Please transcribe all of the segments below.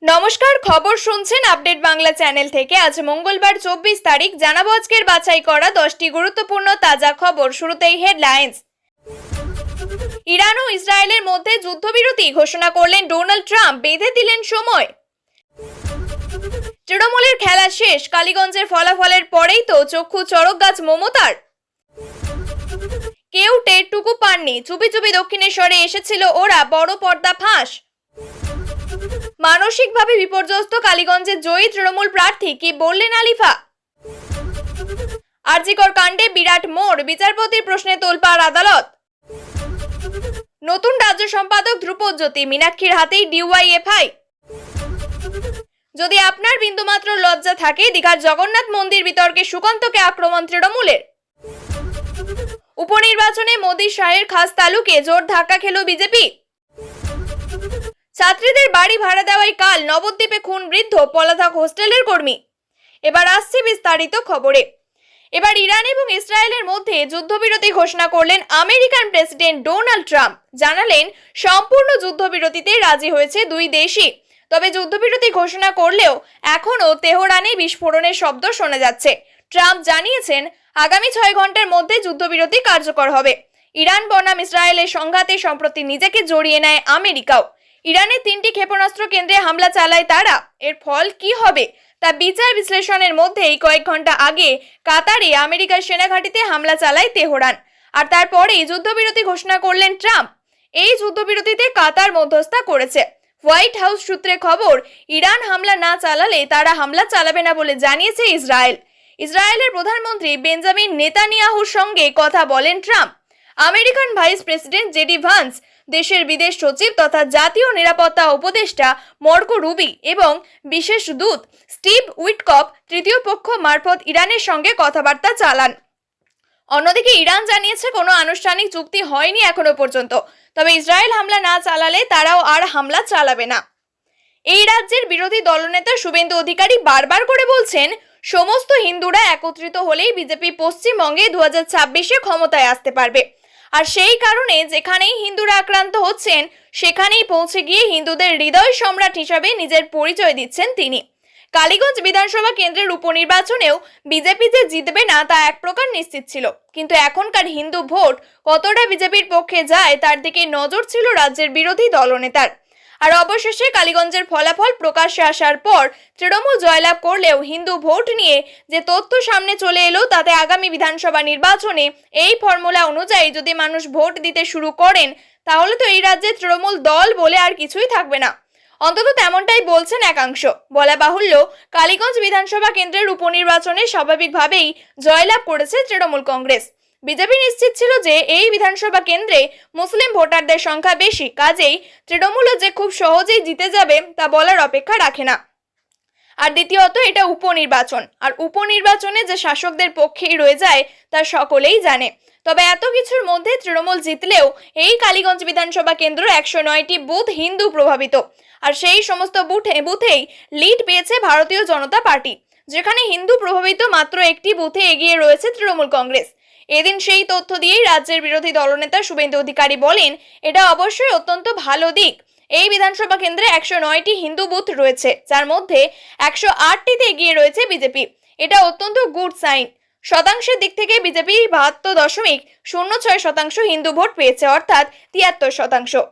নমস্কার, খবর শুনছেন আপডেট বাংলা চ্যানেল থেকে। আজ মঙ্গলবার 24 তারিখ। জানাবো আজকের বাছাই করা 10টি গুরুত্বপূর্ণ তাজা খবর। শুরুতেই হেডলাইন্স। ইরান ও ইসরায়েলের মধ্যে যুদ্ধবিরতি ঘোষণা করলেন ডোনাল্ড ট্রাম্প, বেঁধে দিলেন সময়। তৃণমূলের খেলা শেষ, কালীগঞ্জের ফলাফলের পরেই তো চক্ষু চড়ক গাছ মমতার। কেউ টেরটুকু পাননি, চুপি চুপি দক্ষিণেশ্বরে এসেছিল ওরা, বড় পর্দা ফাঁস। মানসিকভাবে বিপর্যস্ত কালীগঞ্জের জয়ী তৃণমূল প্রার্থী, কি বললেন আলিফা। আরজিকর কাণ্ডে বিরাট মোড়, বিচারপতির প্রশ্নে তোলপাড় আদালত। নতুন রাজ্য সম্পাদক ধ্রুপজ্যোতি, মীনাক্ষীর হাতেই ডিওয়াইএফআই। যদি আপনার বিন্দুমাত্র লজ্জা থাকে, দীঘার জগন্নাথ মন্দির বিতর্কে সুকান্তকে আক্রমণ তৃণমূলের। উপনির্বাচনে মোদী শাহের খাস তালুকে জোর ধাক্কা খেল বিজেপি। ছাত্রীদের বাড়ি ভাড়া দেওয়ায় কাল নবদ্বীপে খুন বৃদ্ধ, পলাতক হোস্টেলের কর্মী। এবার আসছে বিস্তারিত খবরে। এবার ইরান এবং ইসরায়েলের মধ্যে যুদ্ধবিরতি ঘোষণা করলেন আমেরিকান প্রেসিডেন্ট ডোনাল্ড ট্রাম্প। জানালেন সম্পূর্ণ যুদ্ধবিরতিতে রাজি হয়েছে দুই দেশই। তবে যুদ্ধবিরতি ঘোষণা করলেও এখনও তেহরানে বিস্ফোরণের শব্দ শোনা যাচ্ছে। ট্রাম্প জানিয়েছেন আগামী 6 ঘন্টার মধ্যে যুদ্ধবিরতি কার্যকর হবে। ইরান বনাম ইসরায়েলের সংঘাতে সম্প্রতি নিজেকে জড়িয়ে নেয় আমেরিকাও। ইরানের 3টি ক্ষেপণাস্ত্র কেন্দ্রে হামলা চালায় তারা। এর ফল কি হবে তা বিচার বিশ্লেষণের মধ্যেই কয়েক ঘন্টা আগে কাতারে আমেরিকার সেনাঘাঁটিতে হামলা চালায় তেহরান। আর তারপরেই যুদ্ধবিরতি ঘোষণা করলেন ট্রাম্প। এই যুদ্ধবিরতিতে কাতার মধ্যস্থতা করেছে। হোয়াইট হাউস সূত্রে খবর, ইরান হামলা না চালালে তারা হামলা চালাবে না বলে জানিয়েছে ইসরায়েল। ইসরায়েলের প্রধানমন্ত্রী বেঞ্জামিন নেতানিয়াহুর সঙ্গে কথা বলেন Trump. American vice president JD Vance, দেশের বিদেশ সচিব তথা জাতীয় নিরাপত্তা উপদেষ্টা মার্কো রুবি এবং বিশেষ দূত স্টিভ উইটকফ তৃতীয় পক্ষ মারফত ইরানের সঙ্গে কথাবার্তা চালান। অন্যদিকে ইরান জানিয়েছে কোনো আনুষ্ঠানিক চুক্তি হয়নি এখনো পর্যন্ত। তবে ইসরায়েল হামলা না চালালে তারাও আর হামলা চালাবে না। এই রাজ্যের বিরোধী দলনেতা শুভেন্দু অধিকারী বারবার করে বলছেন, সমস্ত হিন্দুরা একত্রিত হলেই বিজেপি পশ্চিমবঙ্গে 2026-এ ক্ষমতায় আসতে পারবে। আর সেই কারণে যেখানেই হিন্দুরা আক্রান্ত হচ্ছেন সেখানেই পৌঁছে গিয়ে হিন্দুদের হৃদয় সম্রাট হিসাবে নিজের পরিচয় দিচ্ছেন তিনি। কালীগঞ্জ বিধানসভা কেন্দ্রের উপনির্বাচনেও বিজেপি যে জিতবে না তা এক প্রকার নিশ্চিত ছিল। কিন্তু এখনকার হিন্দু ভোট কতটা বিজেপির পক্ষে যায় তার দিকে নজর ছিল রাজ্যের বিরোধী দলনেতার। আর অবশেষে কালীগঞ্জের ফলাফল প্রকাশ্যে আসার পর তৃণমূল জয়লাভ করলেও হিন্দু ভোট নিয়ে যে তথ্য সামনে চলে এলো তাতে আগামী বিধানসভা নির্বাচনে এই ফর্মুলা অনুযায়ী যদি মানুষ ভোট দিতে শুরু করেন তাহলে তো এই রাজ্যে তৃণমূল দল বলে আর কিছুই থাকবে না। অন্তত তেমনটাই বলছেন একাংশ। বলা বাহুল্য, কালীগঞ্জ বিধানসভা কেন্দ্রের উপনির্বাচনে স্বাভাবিকভাবেই জয়লাভ করেছে তৃণমূল কংগ্রেস। বিজেপি নিশ্চিত ছিল যে এই বিধানসভা কেন্দ্রে মুসলিম ভোটারদের সংখ্যা বেশি, কাজেই তৃণমূলও যে খুব সহজেই জিতে যাবে তা বলার অপেক্ষা রাখে না। আর দ্বিতীয়ত, এটা উপনির্বাচন, আর উপনির্বাচনে যে শাসকদের পক্ষেই রয়ে যায় তা সকলেই জানে। তবে এত কিছুর মধ্যে তৃণমূল জিতলেও এই কালীগঞ্জ বিধানসভা কেন্দ্র 109টি বুথ হিন্দু প্রভাবিত। আর সেই সমস্ত বুথেই লিড পেয়েছে ভারতীয় জনতা পার্টি, যেখানে হিন্দু প্রভাবিত মাত্র একটি বুথে এগিয়ে রয়েছে তৃণমূল কংগ্রেস। এদিন সেই তথ্য দিয়েই রাজ্যের বিরোধী দলনেতা শুভেন্দু অধিকারী বলেন, এটা অবশ্যই অত্যন্ত ভালো দিক। এই বিধানসভা কেন্দ্রে 109টি হিন্দু বুথ রয়েছে, যার মধ্যে 108টিতে এগিয়ে রয়েছে বিজেপি। এটা অত্যন্ত গুড সাইন। শতাংশের দিক থেকে বিজেপি 72.06% হিন্দু ভোট পেয়েছে, অর্থাৎ 73%।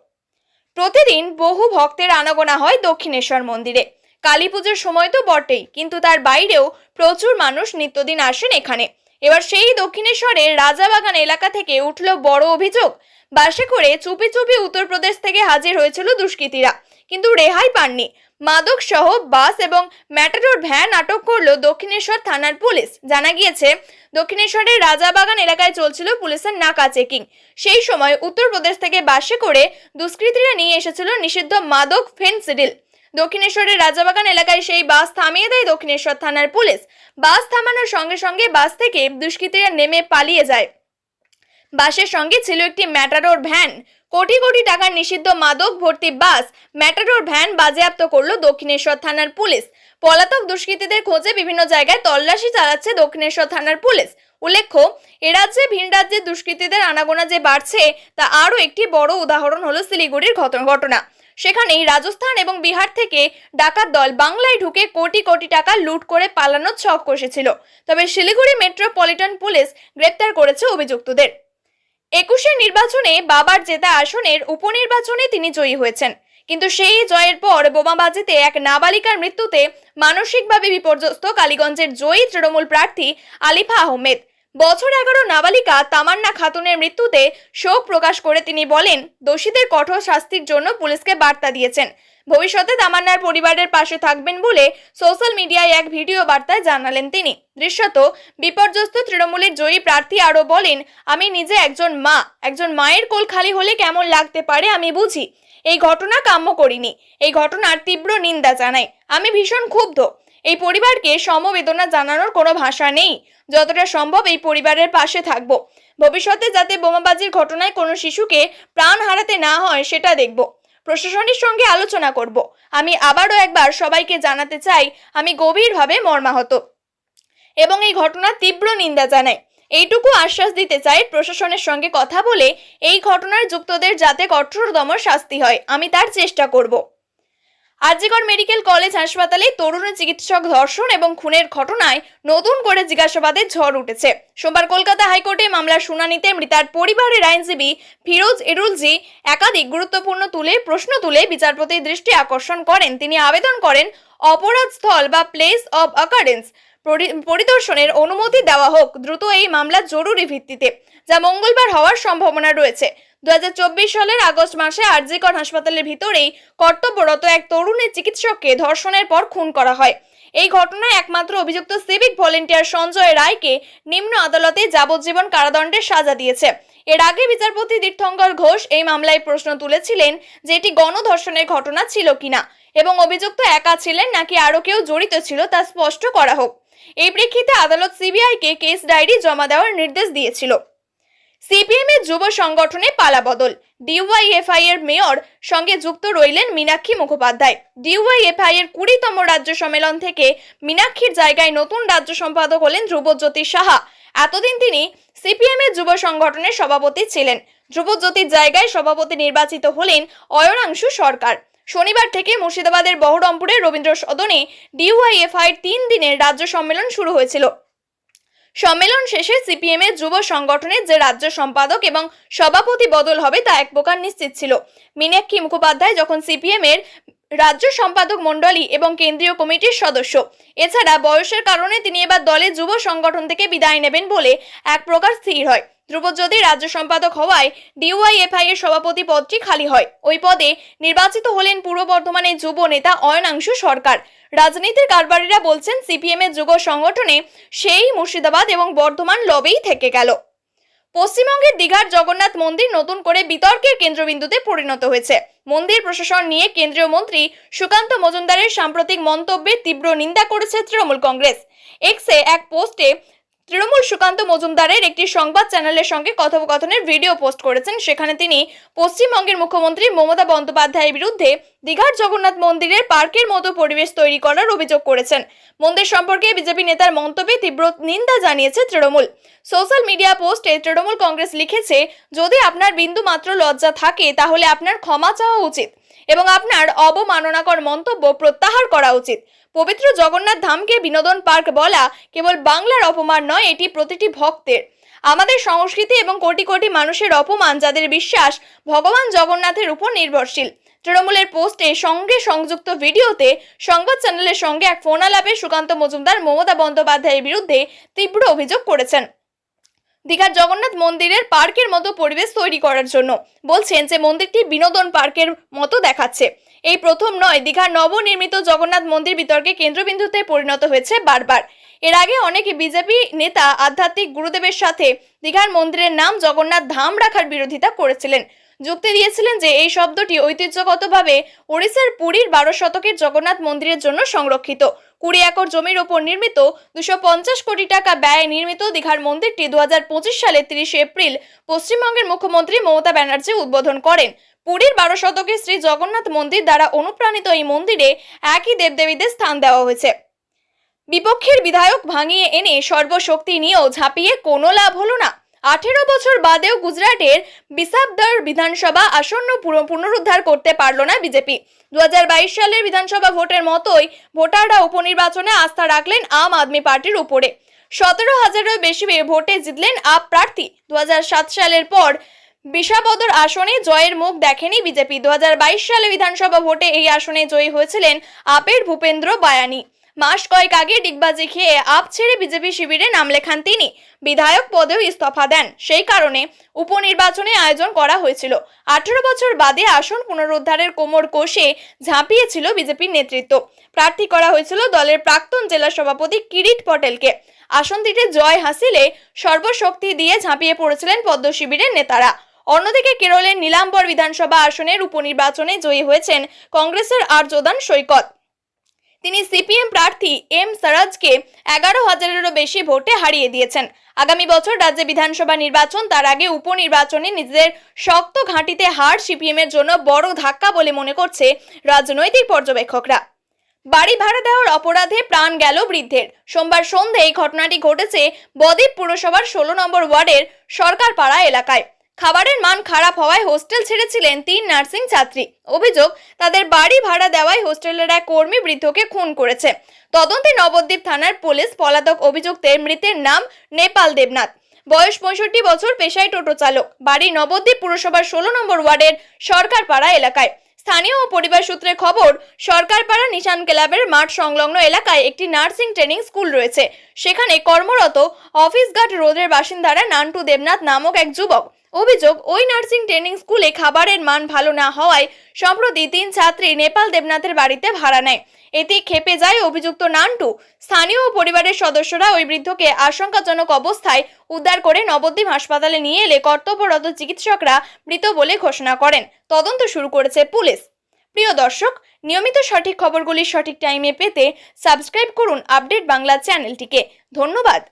প্রতিদিন বহু ভক্তের আনাগোনা হয় দক্ষিণেশ্বর মন্দিরে। কালী পুজোর সময় তো বটেই, কিন্তু তার বাইরেও প্রচুর মানুষ নিত্যদিন আসেন এখানে। এবার সেই দক্ষিণেশ্বরের রাজাবাগান এলাকা থেকে উঠল বড় অভিযোগ। বাসে করে চুপি চুপি উত্তরপ্রদেশ থেকে হাজির হয়েছিল দুষ্কৃতীরা, কিন্তু রেহাই পাননি। মাদক সহ বাস এবং ম্যাটাডোর ভ্যান আটক করল দক্ষিণেশ্বর থানার পুলিশ। জানা গিয়েছে, দক্ষিণেশ্বরের রাজাবাগান এলাকায় চলছিল পুলিশের নাকা চেকিং। সেই সময় উত্তরপ্রদেশ থেকে বাসে করে দুষ্কৃতীরা নিয়ে এসেছিল নিষিদ্ধ মাদক ফেনসিডিল। দক্ষিণেশ্বরের রাজাবাগান এলাকায় সেই বাস থামিয়ে দেয় দক্ষিণেশ্বর থানার পুলিশ। বাস থামানোর সঙ্গে সঙ্গে বাস থেকে দুষ্কৃতীরা নেমে পালিয়ে যায়। বাসের সঙ্গে ছিল একটি ম্যাটাডোর ভ্যান। কোটি কোটি টাকার নিষিদ্ধ মাদক ভর্তি বাস, ম্যাটাডোর ভ্যান বাজেয়াপ্ত করল দক্ষিণেশ্বর থানার পুলিশ। পলাতক দুষ্কৃতীদের খোঁজে বিভিন্ন জায়গায় তল্লাশি চালাচ্ছে দক্ষিণেশ্বর থানার পুলিশ। উল্লেখ্য, এ রাজ্যে ভিন রাজ্যের দুষ্কৃতীদের আনাগোনা যে বাড়ছে তা আরও একটি বড় উদাহরণ হলো শিলিগুড়ির ঘটনা। সেখানেই রাজস্থান এবং বিহার থেকে ডাকাত দল বাংলায় ঢুকে কোটি কোটি টাকা লুট করে পালানোর ছক কষেছিল। তবে শিলিগুড়ি মেট্রোপলিটন পুলিশ গ্রেপ্তার করেছে অভিযুক্তদের। 21 নির্বাচনে বাবার জেতা আসনের উপনির্বাচনে তিনি জয়ী হয়েছেন, কিন্তু সেই জয়ের পর বোমাবাজিতে এক নাবালিকার মৃত্যুতে মানসিকভাবে বিপর্যস্ত কালীগঞ্জের জয়ী তৃণমূল প্রার্থী আলিফা আহমেদ। বছর 11 নাবালিকা তামান্না খাতুনের মৃত্যুতে শোক প্রকাশ করে তিনি বলেন, দোষীদের কঠোর শাস্তির জন্য পুলিশকে বার্তা দিয়েছেন। ভবিষ্যতে তামান্নার পরিবারের পাশে থাকবেন বলে সোশ্যাল মিডিয়ায় এক ভিডিও বার্তায় জানালেন তিনি। দৃশ্যত বিপর্যস্ত তৃণমূলের জয়ী প্রার্থী আরও বলেন, আমি নিজে একজন মা, একজন মায়ের কোল খালি হলে কেমন লাগতে পারে আমি বুঝি। এই ঘটনা কাম্য করিনি। এই ঘটনার তীব্র নিন্দা জানাই। আমি ভীষণ ক্ষুব্ধ। এই পরিবারকে সমবেদনা জানানোর কোনো ভাষা নেই। যতটা সম্ভব এই পরিবারের পাশে থাকব। ভবিষ্যতে যাতে বোমাবাজির ঘটনায় কোনো শিশুকে প্রাণ হারাতে না হয় সেটা দেখব। প্রশাসনের সঙ্গে আলোচনা করব। আমি আবারও একবার সবাইকে জানাতে চাই, আমি গভীরভাবে মর্মাহত এবং এই ঘটনার তীব্র নিন্দা জানাই। এইটুকু আশ্বাস দিতে চাই, প্রশাসনের সঙ্গে কথা বলে এই ঘটনার যুক্তদের যাতে কঠোরতম শাস্তি হয় আমি তার চেষ্টা করব। আরজিকর মেডিকেল কলেজ হাসপাতালে তরুণ চিকিৎসক ধর্ষণ এবং খুনের ঘটনায় নতুন করে জিজ্ঞাসাবাদের ঝড় উঠেছে। সোমবার কলকাতা হাইকোর্টে মামলার শুনানিতে মৃতার পরিবারের আইনজীবী ফিরোজ এরুলজি একাধিক গুরুত্বপূর্ণ প্রশ্ন তুলে বিচারপতির দৃষ্টি আকর্ষণ করেন। তিনি আবেদন করেন অপরাধ স্থল বা প্লেস অব অকারেন্স পরিদর্শনের অনুমতি দেওয়া হোক দ্রুত এই মামলা জরুরি ভিত্তিতে, যা মঙ্গলবার হওয়ার সম্ভাবনা রয়েছে। 2024 সালের আগস্ট মাসে আরজিকর হাসপাতালের ভিতরেই কর্তব্যরত এক তরুণী চিকিৎসককে ধর্ষণের পর খুন করা হয়। এই ঘটনায় একমাত্র অভিযুক্ত সিভিক ভলেন্টিয়ার সঞ্জয় রায়কে নিম্ন আদালতে যাবজ্জীবন কারাদণ্ডের সাজা দিয়েছে। এর আগে বিচারপতি তীর্থঙ্কর ঘোষ এই মামলায় প্রশ্ন তুলেছিলেন যে এটি গণধর্ষণের ঘটনা ছিল কিনা এবং অভিযুক্ত একা ছিলেন নাকি আরও কেউ জড়িত ছিল তা স্পষ্ট করা হোক। এই প্রেক্ষিতে আদালত সিবিআইকে কেস ডায়েরি জমা দেওয়ার নির্দেশ দিয়েছিল। সিপিএম এর যুব সংগঠনে পালাবদল, ডিওয়াইএফআই এর মেয়র সঙ্গে যুক্ত রইলেন মীনাক্ষী মুখোপাধ্যায়। ডিওয়াইএফআই এর 20তম রাজ্য সম্মেলন থেকে মীনাক্ষীর জায়গায় নতুন রাজ্য সম্পাদক হলেন ধ্রুবজ্যোতি সাহা। এতদিন তিনি সিপিএম এর যুব সংগঠনের সভাপতি ছিলেন। ধ্রুবজ্যোতির জায়গায় সভাপতি নির্বাচিত হলেন অয়নাংশু সরকার। শনিবার থেকে মুর্শিদাবাদের বহরমপুরের রবীন্দ্র সদনে ডিওয়াইএফআই এর 3 দিনের রাজ্য সম্মেলন শুরু হয়েছিল। সম্মেলন শেষে সিপিএম এর যুব সংগঠনের যে রাজ্য সম্পাদক এবং সভাপতি বদল হবে তা এক প্রকার নিশ্চিত ছিল। মীনাক্ষী মুখোপাধ্যায় যখন সিপিএম এর রাজ্য সম্পাদক মণ্ডলী এবং কেন্দ্রীয় কমিটির সদস্য। এছাড়া বয়সের কারণে তিনি এবার দলের যুব সংগঠন থেকে বিদায় নেবেন বলে এক প্রকার স্থির হয়। ধ্রুবজ্যোতি রাজ্য সম্পাদক হওয়ায় ডিওয়াইএফআই এর সভাপতি পদটি খালি হয়। ওই পদে নির্বাচিত হলেন পূর্ব বর্ধমানের যুব নেতা অয়নাংশু সরকার। রাজনীতির কারবারিরা বলছেন সিপিএম এর যুব সংগঠনে সেই মুর্শিদাবাদ এবং বর্ধমান লবেই থেকে গেল। পশ্চিমবঙ্গের দীঘার জগন্নাথ মন্দির নতুন করে বিতর্কের কেন্দ্রবিন্দুতে পরিণত হয়েছে। মন্দির প্রশাসন নিয়ে কেন্দ্রীয় মন্ত্রী সুকান্ত মজুমদারের সাম্প্রতিক মন্তব্যের তীব্র নিন্দা করেছে তৃণমূল কংগ্রেস। এক্সে এক পোস্টে তৃণমূল সুকান্ত মজুমদারের একটি সংবাদ চ্যানেলের সঙ্গে কথোপকথনের ভিডিও পোস্ট করেছেন। সেখানে তিনি পশ্চিমবঙ্গের মুখ্যমন্ত্রী মমতা বন্দ্যোপাধ্যায়ের বিরুদ্ধে দীঘার জগন্নাথ মন্দিরের পার্কের মতো পরিবেশ তৈরি করার অভিযোগ করেছেন। মন্দির সম্পর্কে বিজেপি নেতার মন্তব্যে তীব্র নিন্দা জানিয়েছে তৃণমূল। সোশ্যাল মিডিয়া পোস্টে তৃণমূল কংগ্রেস লিখেছে, যদি আপনার বিন্দু মাত্র লজ্জা থাকে তাহলে আপনার ক্ষমা চাওয়া উচিত এবং আপনার অবমাননাকর মন্তব্য প্রত্যাহার করা উচিত। পবিত্র জগন্নাথ ধামকে বিনোদন পার্ক বলা কেবল বাংলার অপমান নয়, এটি প্রতিটি ভক্তের, আমাদের সংস্কৃতি এবং কোটি কোটি মানুষের অপমান যাদের বিশ্বাস ভগবান জগন্নাথের উপর নির্ভরশীল। তৃণমূলের পোস্টে সঙ্গে সংযুক্ত ভিডিওতে সংবাদ চ্যানেলের সঙ্গে এক ফোন আলাপে সুকান্ত মজুমদার মমতা বন্দ্যোপাধ্যায়ের বিরুদ্ধে তীব্র অভিযোগ করেছেন দীঘার জগন্নাথ মন্দিরের পার্কের মতো পরিবেশ তৈরি করার জন্য। বলছেন যে মন্দিরটি বিনোদন পার্কের মতো দেখাচ্ছে। এই প্রথম নয়, দীঘার নবনির্মিত জগন্নাথ মন্দির বিতর্কে কেন্দ্রবিন্দুতে পরিণত হয়েছে বারবার। এর আগে অনেক বিজেপি নেতা আধ্যাত্মিক গুরুদেবের সাথে দীঘার মন্দিরের নাম জগন্নাথ ধাম রাখার বিরোধিতা করেছিলেন। যুক্তি দিয়েছিলেন যে এই শব্দটি ঐতিহ্যগতভাবে ওড়িশার পুরীর 12 শতকের জগন্নাথ মন্দিরের জন্য সংরক্ষিত। 20 একর জমির ওপর নির্মিত 250 কোটি টাকা ব্যয়ে নির্মিত দীঘার মন্দিরটি 2025 সালে 30 এপ্রিল পশ্চিমবঙ্গের মুখ্যমন্ত্রী মমতা ব্যানার্জি উদ্বোধন করেন। পুরীর 12 শতকের শ্রী জগন্নাথ মন্দির দ্বারা অনুপ্রাণিত এই মন্দিরে একই দেবদেবীদের স্থান দেওয়া হয়েছে। বিপক্ষের বিধায়ক ভাঙিয়ে এনে সর্বশক্তি নিয়েও ঝাঁপিয়ে কোনো লাভ হলো না। 18 বছর বাদেও গুজরাটের বিসাবদর বিধানসভা আসন্ন পুনরুদ্ধার করতে পারল না বিজেপি। 2022 সালের বিধানসভা ভোটের মতোই ভোটাররা উপনির্বাচনে আস্থা রাখলেন আম আদমি পার্টির উপরে। 17,000-এরও বেশি ভোটে জিতলেন আপ প্রার্থী। 2007 সালের পর বিসাবদর আসনে জয়ের মুখ দেখেনি বিজেপি। 2022 সালে বিধানসভা ভোটে এই আসনে জয়ী হয়েছিলেন আপের ভূপেন্দ্র বায়ানি। মাস কয়েক আগে ডিগবাজি খেয়ে আপ ছেড়ে বিজেপি শিবিরে নাম লেখান তিনি। বিধায়ক পদেও ইস্তফা দেন। সেই কারণে উপনির্বাচনে আয়োজন করা হয়েছিল। 18 বছর বাদে আসন পুনরুদ্ধারের কোমর কষে ঝাঁপিয়েছিল বিজেপির নেতৃত্ব। প্রার্থী করা হয়েছিল দলের প্রাক্তন জেলা সভাপতি কিরিট পটেলকে। আসনটিতে জয় হাসিলে সর্বশক্তি দিয়ে ঝাঁপিয়ে পড়েছিলেন পদ্ম শিবিরের নেতারা। অন্যদিকে কেরলের নীলাম্বর বিধানসভা আসনের উপনির্বাচনে জয়ী হয়েছেন কংগ্রেসের আর্যদান সৈকত। তিনি সিপিএম প্রার্থী এম সারাজকে 11,000-এরও বেশি ভোটে হারিয়ে দিয়েছেন। আগামী বছর রাজ্যে বিধানসভা নির্বাচন, তার আগে উপনির্বাচনে নিজেদের শক্ত ঘাঁটিতে হার সিপিএম এর জন্য বড় ধাক্কা বলে মনে করছে রাজনৈতিক পর্যবেক্ষকরা। বাড়ি ভাড়া দেওয়ার অপরাধে প্রাণ গেল বৃদ্ধের। সোমবার সন্ধ্যে এই ঘটনাটি ঘটেছে বদ্বীপ পুরসভার 16 নম্বর ওয়ার্ডের সরকারপাড়া এলাকায়। খাবারের মান খারাপ হওয়ায় হোস্টেল ছেড়েছিলেন 3 নার্সিং ছাত্রী। অভিযোগ, তাদের বাড়ি ভাড়া দেওয়ায় হোস্টেলের এক কর্মী বৃদ্ধকে খুন করেছে। তদন্তে নবদ্বীপ থানার পুলিশ। পলাতক অভিযুক্তের মৃতের নাম নেপাল দেবনাথ, বয়স 65 বছর, পেশায় টোটো চালক। বাড়ি নবদ্বীপ পুরসভার 16 নম্বর ওয়ার্ডের সরকারপাড়া এলাকায়। স্থানীয় ও পরিবার সূত্রে খবর, সরকারপাড়া নিশান ক্লাবের মাঠ সংলগ্ন এলাকায় একটি নার্সিং ট্রেনিং স্কুল রয়েছে। সেখানে কর্মরত অফিস গার্ড রোডের বাসিন্দারা নান্টু দেবনাথ নামক এক যুবক। অভিযোগ, ওই নার্সিং ট্রেনিং স্কুলে খাবারের মান ভালো না হওয়ায় সম্প্রতি 3 ছাত্রী নেপাল দেবনাথের বাড়িতে ভাড়া নেয়। এতে ক্ষেপে যায় অভিযুক্ত নান্টু। স্থানীয় পরিবারের সদস্যরা ওই বৃদ্ধকে আশঙ্কাজনক অবস্থায় উদ্ধার করে নবদ্বীপ হাসপাতালে নিয়ে এলে কর্তব্যরত চিকিৎসকরা মৃত বলে ঘোষণা করেন। তদন্ত শুরু করেছে পুলিশ। প্রিয় দর্শক, নিয়মিত সঠিক খবরগুলি সঠিক টাইমে পেতে সাবস্ক্রাইব করুন আপডেট বাংলা চ্যানেলটিকে। ধন্যবাদ।